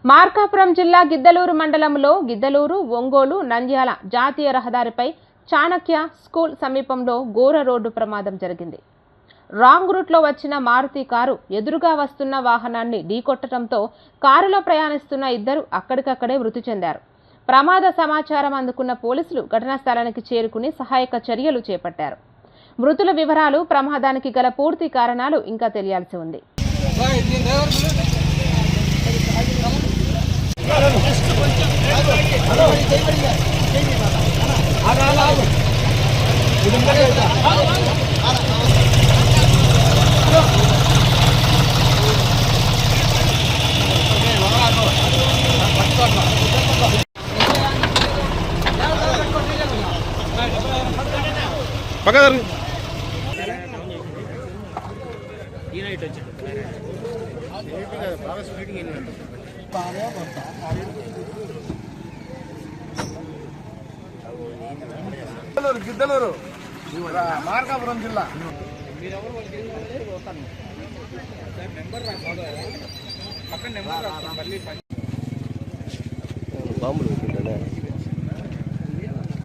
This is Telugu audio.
మార్కాపురం జిల్లా గిద్దలూరు మండలంలో గిద్దలూరు ఒంగోలు నంద్యాల జాతీయ రహదారిపై చాణక్య స్కూల్ సమీపంలో ఘోర రోడ్డు ప్రమాదం జరిగింది. రాంగ్ రూట్లో వచ్చిన మారుతి కారు ఎదురుగా వస్తున్న వాహనాన్ని ఢీకొట్టడంతో కారులో ప్రయాణిస్తున్న ఇద్దరు అక్కడికక్కడే మృతి చెందారు. ప్రమాద సమాచారం అందుకున్న పోలీసులు ఘటనా స్థలానికి చేరుకుని సహాయక చర్యలు చేపట్టారు. మృతుల వివరాలు, ప్రమాదానికి గల పూర్తి కారణాలు ఇంకా తెలియాల్సి ఉంది. గిద్దలూరు మార్కాపురం జిల్లా బాంబులు